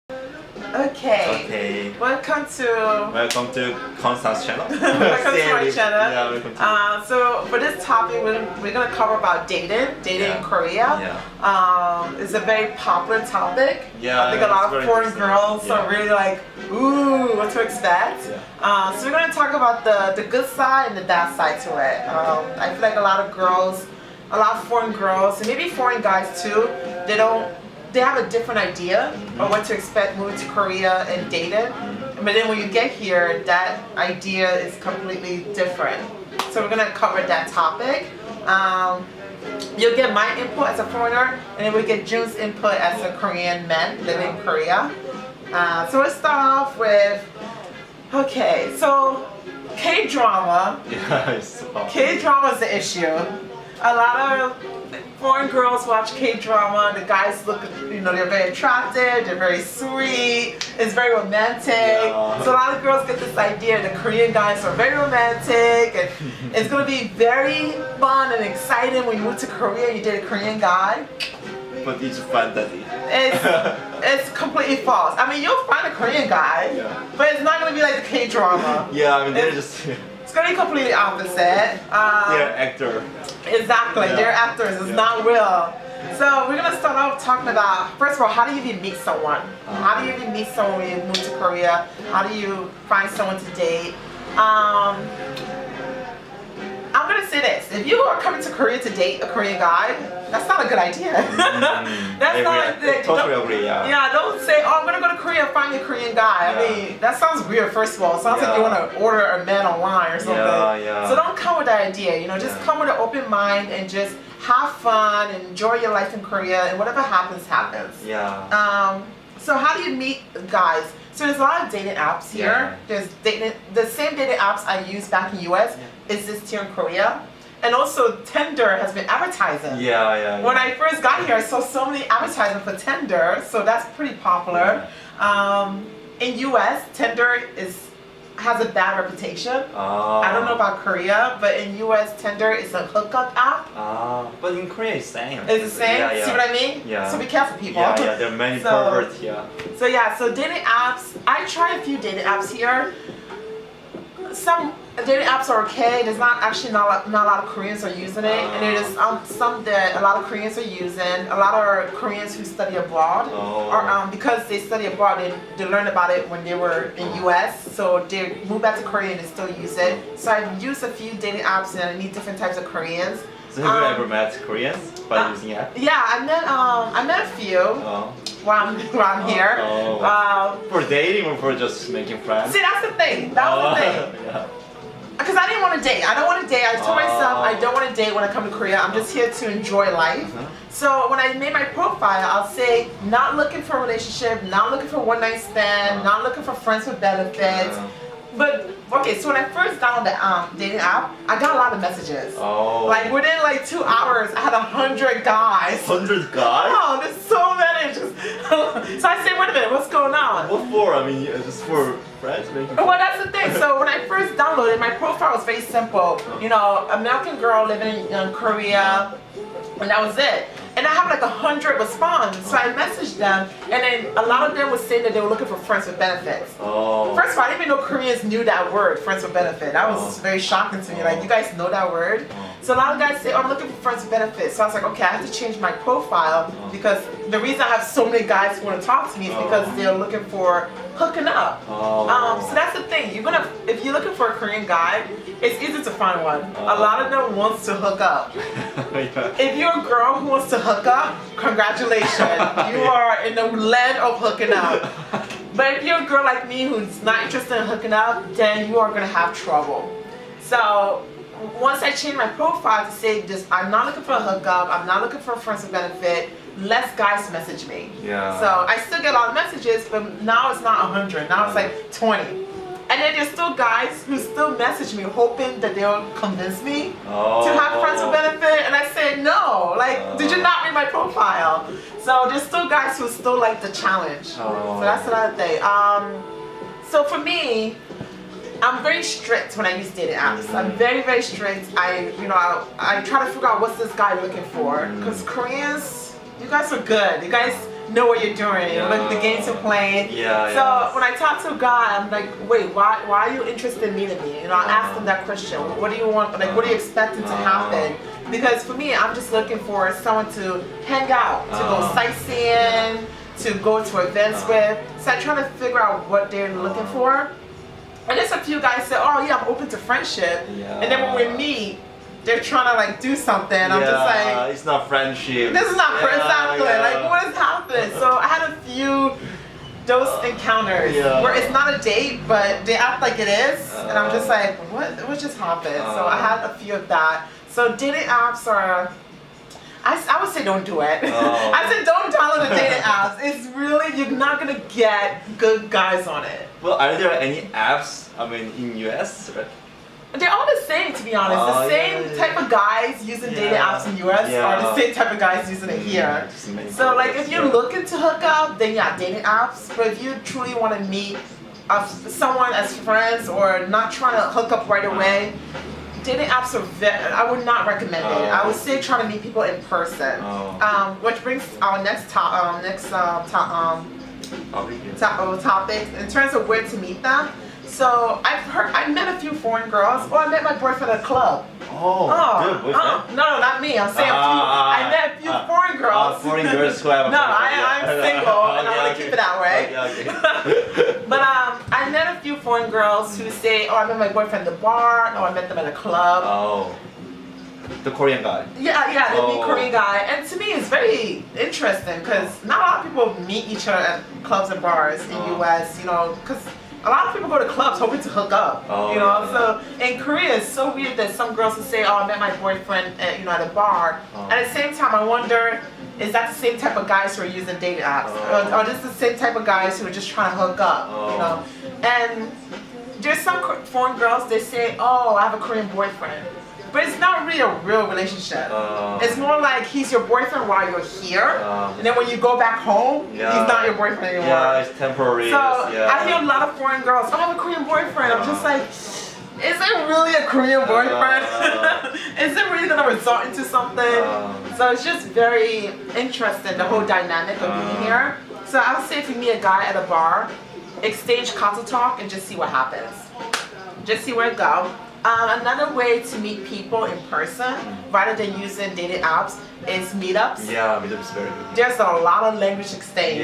Okay. Welcome to Constance's channel. welcome to my channel. Yeah, welcome to. So for this topic, we're gonna cover about dating in Korea. Yeah. It's a very popular topic. Yeah, I think a lot of foreign girls Yeah. are really like, ooh, what to expect. Yeah. So we're gonna talk about the good side and the bad side to it. I feel like a lot of foreign girls, and maybe foreign guys too, they have a different idea of what to expect moving to Korea and dating. But then when you get here, that idea is completely different. So we're gonna cover that topic. You'll get my input as a foreigner, and then we get Jun's input as a Korean man living in Korea. So let's start off with, okay, so K-drama. Yeah, it's about. K-drama is the issue. A lot of foreign girls watch K-drama. The guys look, they're very attractive, they're very sweet, it's very romantic. Yeah. So a lot of girls get this idea the Korean guys are very romantic, and it's going to be very fun and exciting when you move to Korea and you date a Korean guy. But it's fantasy. It's completely false. I mean, you'll find a Korean guy, but it's not going to be like the K-drama. Yeah, I mean they're just. It's going to be completely opposite. They're actor. Exactly, they're actors, it's not real. So we're gonna start off talking about, first of all, how do you even meet someone? How do you even meet someone when you move to Korea? How do you find someone to date? I'm gonna say this, if you are coming to Korea to date a Korean guy, that's not a good idea. That's not a good. Totally agree, yeah. Yeah, don't say, oh, I'm gonna go to Korea and find a Korean guy. I mean, that sounds weird, first of all. It sounds like you wanna order a man online or something. Yeah. So don't come with that idea, just come with an open mind and just have fun and enjoy your life in Korea, and whatever happens, happens. Yeah. So how do you meet guys? So there's a lot of dating apps here. There's the same dating apps I used back in US exists here in Korea. And also Tinder has been advertising. Yeah. When I first got here, I saw so many advertisements for Tinder, so that's pretty popular. In US, Tinder has a bad reputation. I don't know about Korea, but in US, Tinder is a hookup app. But in Korea it's same. It's the same? Yeah. See what I mean? Yeah. So be careful, people. Yeah, there are many perverts, So dating apps, I tried a few dating apps here. Some dating apps are okay. There's not a lot of Koreans are using it, and there's some that a lot of Koreans are using. A lot of Koreans who study abroad, or because they study abroad, they learned about it when they were in US, so they moved back to Korea and they still use it. So I've used a few dating apps, and I meet different types of Koreans. So have you ever met Koreans by using it? Yeah, I met a few while I'm here. For dating or for just making friends? See, that's the thing. That was the thing. Because I didn't want to date. I don't want to date. I told myself I don't want to date when I come to Korea. I'm just here to enjoy life. So when I made my profile, I'll say not looking for a relationship, not looking for one night stand, not looking for friends with benefits. But okay, so when I first downloaded the dating app, I got a lot of messages. Like within 2 hours, I had 100 guys. 100 guys? Oh, there's so many. So I said, wait a minute, what's going on? What for? I mean, just for friends making friends? Well, that's the thing. So when I first downloaded, my profile was very simple. American girl living in Korea, and that was it. And I have 100 response. So I messaged them, and then a lot of them would say that they were looking for friends with benefits. First of all, I didn't even know Koreans knew that word, friends with benefit. That was very shocking to me. You guys know that word? So a lot of guys say, oh, I'm looking for friends with benefits. So I was like, okay, I have to change my profile, because the reason I have so many guys who want to talk to me is because they're looking for hooking up. So that's the thing. If you're looking for a Korean guy, it's easy to find one. A lot of them wants to hook up. If you're a girl who wants to hook up, congratulations. You are in the land of hooking up. But if you're a girl like me who's not interested in hooking up, then you are going to have trouble. So once I changed my profile to say this, I'm not looking for a hookup, I'm not looking for a friends with benefit, less guys message me. So I still get a lot of messages, but now it's not 100, now it's 20. And then there's still guys who still message me hoping that they'll convince me to have friends with benefit, and I said no, did you not read my profile? So there's still guys who still like the challenge. So that's another thing. So for me, I'm very strict when I use dating apps. I'm very, very strict. I try to figure out what's this guy looking for. Because Koreans, you guys are good. You guys know what you're doing, Yeah. like the games you're playing. Yeah, So yeah. when I talk to a guy, I'm like, wait, why are you interested in meeting me? You know, I ask them that question. What do you want? Like, what are you expecting to happen? Because for me, I'm just looking for someone to hang out, to go sightseeing, to go to events with. So I'm trying to figure out what they're looking for. And there's a few guys say, oh yeah, I'm open to friendship. Yeah. And then when we meet, they're trying to like do something. I'm just like, it's not friendship. this is not friends happening. yeah. Like, what is happening? So I had a few those encounters where it's not a date, but they act like it is, and I'm just like, what just happened? So I had a few of that. So dating apps are, I would say don't do it. I said don't download the dating apps. It's really, you're not gonna get good guys on it. Well, are there any apps, I mean, in US? Right? They're all the same, to be honest. The same type of guys using dating apps in US are the same type of guys using it here. So like if you're looking to hook up, then yeah, dating apps. But if you truly want to meet someone as friends or not trying to hook up right away, dating apps are I would not recommend it. I would say try to meet people in person. Which brings our next topic in terms of where to meet them. So I met a few foreign girls. I met my boyfriend at a club. Good boyfriend? No, not me. I'm saying I met a few foreign girls. Foreign girls who have a I'm single and I want to keep it that way. But I met a few foreign girls who say, I met my boyfriend at the bar, or I met them at a club. The Korean guy. Yeah, they meet Korean guy. And to me it's very interesting because not a lot of people meet each other at clubs and bars in US, you know, because a lot of people go to clubs hoping to hook up, you know. So in Korea, it's so weird that some girls will say, I met my boyfriend at, at a bar. At the same time, I wonder, is that the same type of guys who are using dating apps? Or just the same type of guys who are just trying to hook up, you know? And there's some foreign girls, they say, I have a Korean boyfriend. But it's not really a real relationship. It's more like he's your boyfriend while you're here, and then when you go back home, he's not your boyfriend anymore. Yeah, it's temporary. So I hear a lot of foreign girls, I have a Korean boyfriend. I'm just like, is it really a Korean boyfriend? Is it really going to result into something? So it's just very interesting, the whole dynamic of being here. So I would say if you meet a guy at a bar, exchange contact talk and just see what happens. Just see where it goes. Another way to meet people in person, rather than using dating apps, is meetups. Yeah, meetups is very good. There's a lot of language exchange.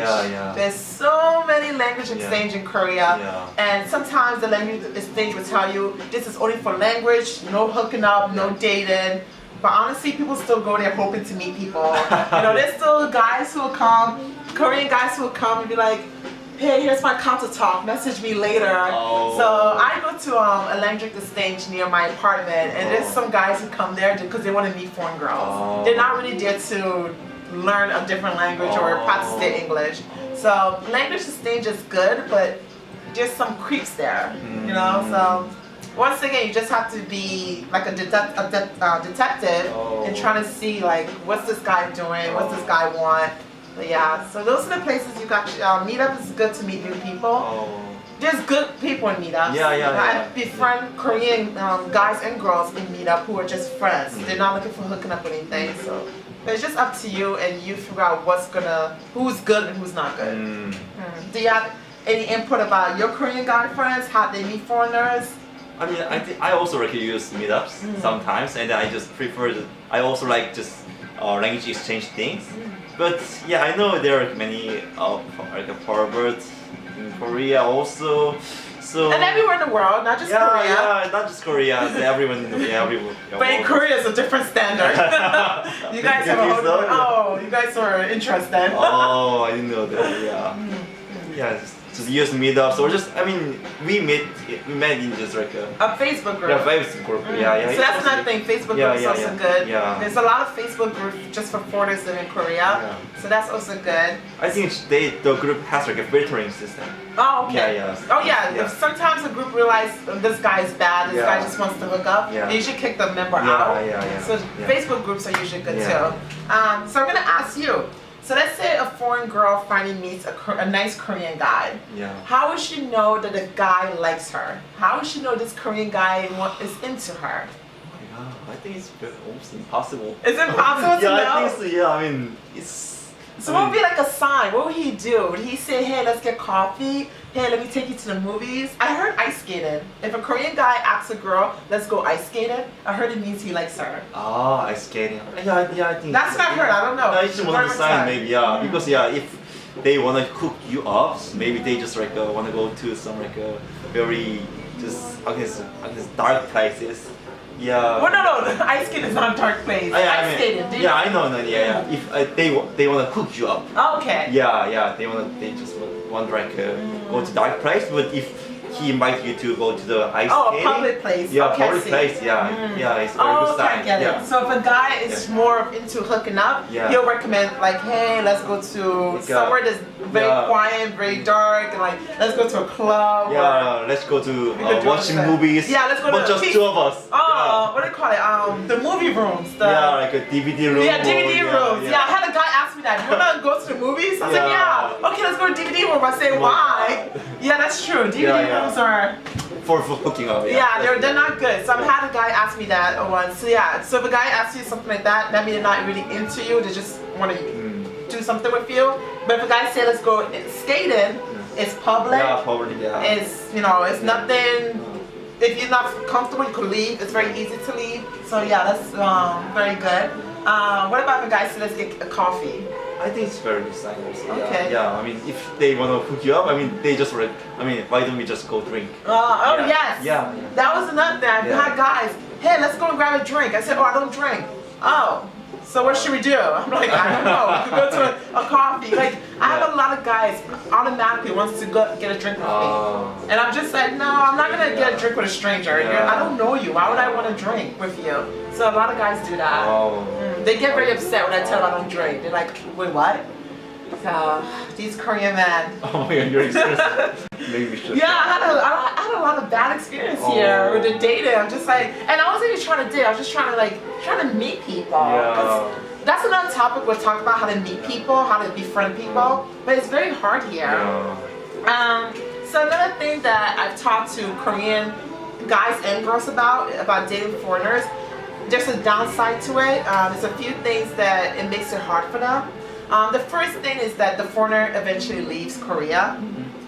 There's so many language exchange in Korea, and sometimes the language exchange will tell you this is only for language, no hooking up, no dating. But honestly, people still go there hoping to meet people. You know, there's still guys who will come, Korean guys who will come and be like, hey, here's my contact talk, message me later. So I go to a language exchange near my apartment, and there's some guys who come there because they want to meet foreign girls. They're not really there to learn a different language or practice their English. So language exchange is good, but there's some creeps there, you know? So once again, you just have to be like a detective and trying to see like, what's this guy doing, what's this guy want. But yeah, so those are the places you got. Meetup is good to meet new people. There's good people in meetups. I befriend Korean guys and girls in meetup who are just friends. They're not looking for hooking up with anything. So it's just up to you, and you figure out who's good and who's not good. Do you have any input about your Korean guy friends? How they meet foreigners? I mean, I also like to use meetups sometimes, and I just prefer. I also like just language exchange things. But yeah, I know there are many like perverts in Korea also. So and everywhere in the world, not just Korea. Yeah, not just Korea. Everyone, everyone. But in Korea, it's a different standard. You guys have a whole. You guys are interested. I didn't know that. Yeah. Just use meetups or just we met in just like a Facebook group. Facebook group. So that's another thing. Facebook group is also good. There's a lot of Facebook groups just for foreigners living in Korea. So that's also good. I think the group has like a filtering system. Oh, okay. If sometimes the group realizes this guy is bad, this guy just wants to hook up, they usually kick the member out. So Facebook groups are usually good too. So I'm gonna ask you. So let's say a foreign girl finally meets a nice Korean guy. How would she know that the guy likes her? How would she know this Korean guy is into her? Oh my god, I think it's almost impossible. It's impossible to know? I think so, I mean, it's So what would be like a sign? What would he do? Would he say, hey, let's get coffee? Hey, let me take you to the movies? I heard ice skating. If a Korean guy asks a girl, let's go ice skating, I heard it means he likes her. Ah, ice skating. Yeah, I think. That's what I heard. I don't know. No, it's one of the signs, maybe. Yeah, because if they wanna hook you up, maybe they just like wanna go to some like very just dark places. Yeah. Well, no, ice skating is not a dark place. Ice skating. Yeah, I know. Yeah. If they wanna hook you up. Okay. Yeah. They just want like go to dark place, but if he invite you to go to the ice skating. A public place. Yeah, okay, public place. Yeah, it's very good okay, I sign. get Yeah. it. So if a guy is more into hooking up, he'll recommend like, hey, let's go to somewhere that's very quiet, very dark, and like, let's go to a club. Yeah, let's go to watching movies. Yeah, let's go to just two of us. What do they call it? The movie rooms. Like a DVD room. Yeah, DVD rooms. Yeah, I had a guy ask me that. You wanna go to the movies? I was like, yeah. Okay, let's go to DVD room. I say, why? Yeah, that's true. DVD rooms are for hooking up. Yeah, they're not good. So I've had a guy ask me that once. So yeah, so if a guy asks you something like that, that means they're not really into you. They just want to do something with you. But if a guy say let's go skating, it's public. Yeah, public. Yeah. It's it's nothing. If you're not comfortable, you could leave. It's very easy to leave. So yeah, that's very good. What about if a guy says let's get a coffee? I think it's very good sign also. Okay. Yeah, I mean, if they want to hook you up, I mean, they just why don't we just go drink? Yes. Yeah. That was another thing. I've had guys, hey, let's go and grab a drink. I said, I don't drink. Oh, so what should we do? I'm like, I don't know. We could go to a coffee. Like, I have a lot of guys automatically wants to go get a drink with me. And I'm just like, no, I'm not going to get a drink with a stranger. I don't know you. Why would I want to drink with you? So a lot of guys do that. They get very upset when I tell them I don't drink. They're like, wait, what? So, these Korean men. Oh my god, your experience. Maybe should. Yeah, I had a lot of bad experience here with the dating. I'm just like, and I wasn't even trying to date. I was just trying to meet people. Yeah. That's another topic we'll talk about, how to meet people, how to befriend people. But it's very hard here. Yeah. So another thing that I've talked to Korean guys and girls about dating foreigners, there's a downside to it. There's a few things that it makes it hard for them. The first thing is that the foreigner eventually leaves Korea,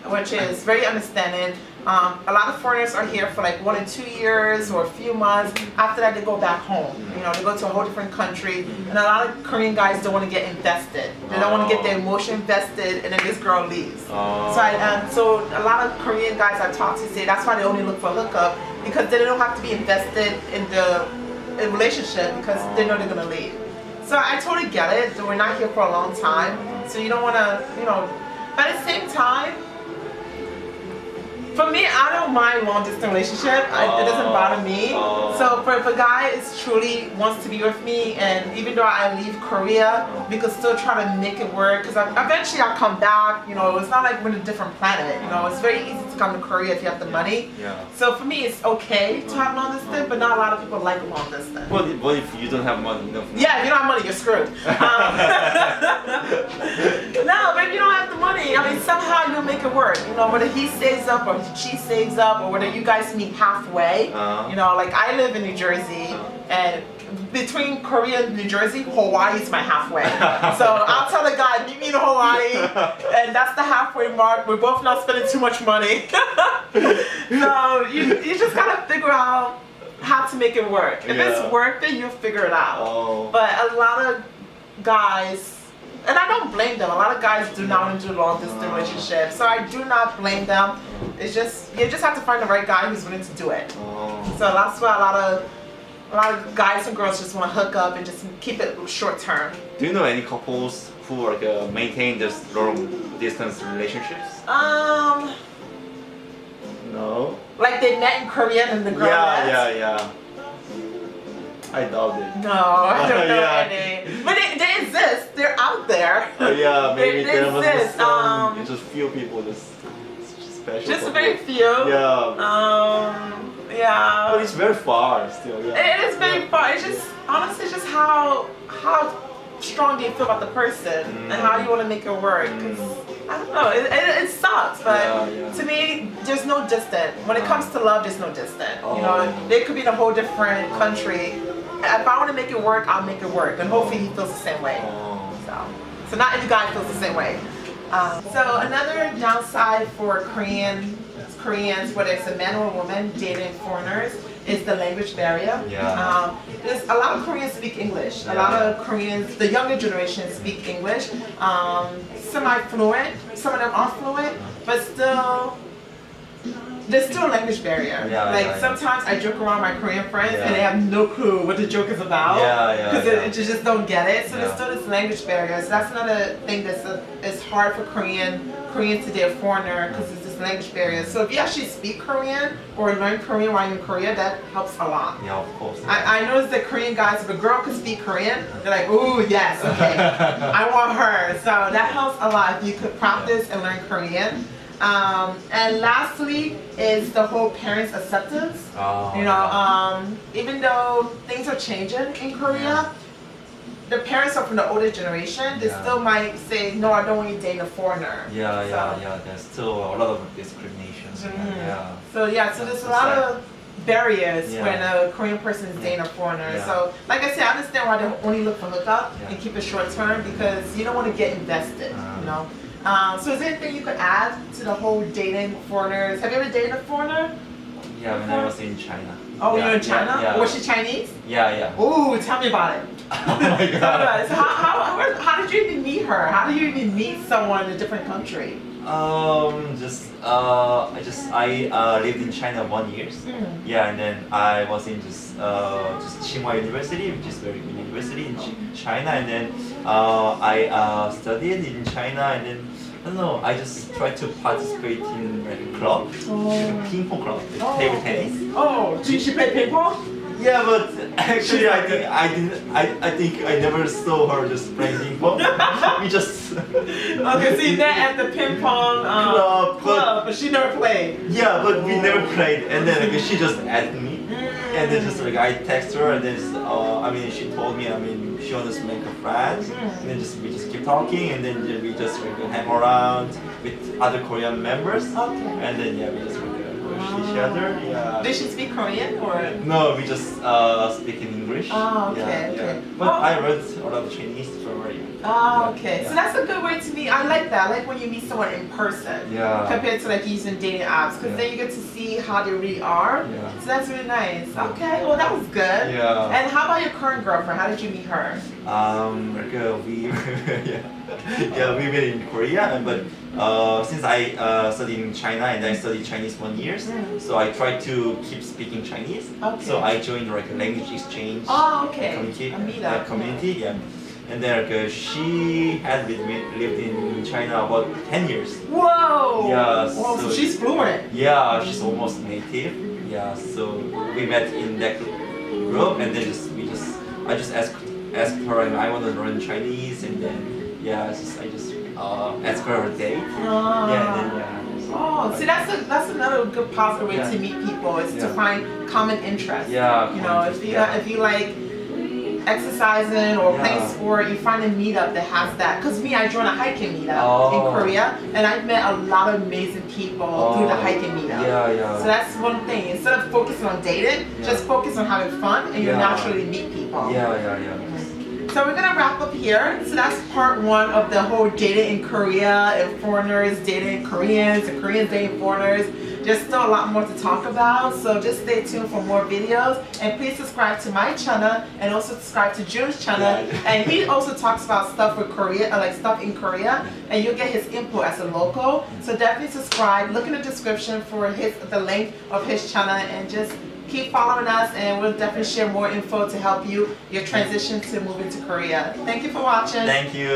which is very understanding. A lot of foreigners are here for like 1 or 2 years or a few months. After that, they go back home. They go to a whole different country. And a lot of Korean guys don't want to get invested. They don't want to get their emotion invested, and then this girl leaves. So a lot of Korean guys I've talked to say that's why they only look for a hookup, because they don't have to be invested in the relationship because they know they're gonna leave. So I totally get it. We're not here for a long time, so you don't want to, But at the same time, for me, I don't mind long distance relationship. It doesn't bother me. So if a guy is truly wants to be with me, and even though I leave Korea, we could still try to make it work. Because eventually I'll come back. It's not like we're in a different planet. It's very easy to come to Korea if you have the money. Yeah. So for me, it's okay to have long distance, but not a lot of people like long distance. What if you don't have money? No. Yeah, if you don't have money, you're screwed. No, but if you don't have the money, I mean, somehow you'll make it work. Whether he stays up or she stays up, or whether you guys meet halfway. Like I live in New Jersey, and between Korea and New Jersey, Hawaii is my halfway. So I'll tell the guy, meet me in Hawaii, and that's the halfway mark. We're both not spending too much money. So you just gotta figure out how to make it work. If it's worth it, you'll figure it out. But a lot of guys, and I don't blame them. A lot of guys do not want to do long distance relationships, so I do not blame them. It's just you just have to find the right guy who's willing to do it. So that's why a lot of guys and girls just want to hook up and just keep it short term. Do you know any couples who maintain this long distance relationships? No. Like they met in Korea and the girl left? Yeah. I doubt it. No, I don't know any. But they exist. They're out there. Maybe they there must be exist. some, just few people just special. Just very few. Yeah. But it's very far still. Yeah. It is very far. It's just honestly just how strong do you feel about the person and how you want to make it work. 'Cause I don't know. It sucks, but to me, there's no distance. When it comes to love, there's no distance. They could be in a whole different country. If I want to make it work, I'll make it work, and hopefully he feels the same way. So. So not every guy feels the same way. So another downside for Koreans, whether it's a man or a woman dating foreigners, is the language barrier. Yeah. There's a lot of Koreans speak English. A lot of Koreans, the younger generation, speak English. Semi-fluent. Some of them are fluent, but still, there's still a language barrier. Sometimes I joke around my Korean friends and they have no clue what the joke is about because they just don't get it. So there's still this language barrier. So that's another thing it's hard for Koreans to date a foreigner because there's this language barrier. So if you actually speak Korean or learn Korean while you're in Korea, that helps a lot. Yeah, of course. I noticed that Korean guys, if a girl can speak Korean, they're like, ooh, yes, okay, I want her. So that helps a lot if you could practice and learn Korean. And lastly is the whole parents' acceptance. Even though things are changing in Korea, the parents are from the older generation, they still might say, no, I don't want you to date a foreigner. There's still a lot of discriminations. So there's a lot of barriers when a Korean person is dating a foreigner. So like I said, I understand why they only look for hookup and keep it short term because you don't want to get invested, So is there anything you could add to the whole dating foreigners? Have you ever dated a foreigner? Yeah, when I was in China. Oh, you're in China? Was she Chinese? Yeah. Ooh, tell me about it. Oh my god. So how did you even meet her? How did you even meet someone in a different country? I lived in China 1 year. And then I was in just Tsinghua University, which is very good university in China, and then I studied in China, and then I don't know, I just tried to participate in like a club, like a ping pong club, like table tennis. Oh, did she play ping pong? Yeah, but actually I think I never saw her just playing ping pong. We just okay, so you met at the ping pong club, but she never played. Yeah, but we never played, and then like, she just asked me, and then just like I text her, and then she told me she wants to make a friend, and then we just keep talking, and then we just hang around with other Korean members, and then we just each other. Did she speak Korean or? No, we just speak in English. Okay. But I read a lot of Chinese from her. So that's a good way to meet. I like that. I like when you meet someone in person compared to like using dating apps because then you get to see how they really are. So that's really nice. Okay, well that was good. And how about your current girlfriend? How did you meet her? We met in Korea, but since I studied in China and I studied Chinese 1 year, so I tried to keep speaking Chinese. So I joined like a language exchange community. And then she had lived in China about 10 years. Whoa! So she's fluent. Yeah, she's almost native. So we met in that group, and then I just asked her, and I want to learn Chinese, and then I just asked her a date. See, that's another good positive way to meet people is to find common interests. If you like exercising or playing sport, you find a meetup that has that. Because I joined a hiking meetup in Korea, and I've met a lot of amazing people through the hiking meetup. So that's one thing. Instead of focusing on dating, just focus on having fun, and you'll naturally meet people. So we're gonna wrap up here. So that's part 1 of the whole dating in Korea and foreigners dating Koreans and Koreans dating foreigners. There's still a lot more to talk about, so just stay tuned for more videos. And please subscribe to my channel and also subscribe to Jun's channel. And he also talks about stuff with Korea, like stuff in Korea, and you'll get his input as a local. So definitely subscribe. Look in the description for the link of his channel, and just keep following us, and we'll definitely share more info to help you your transition to moving to Korea. Thank you for watching. Thank you.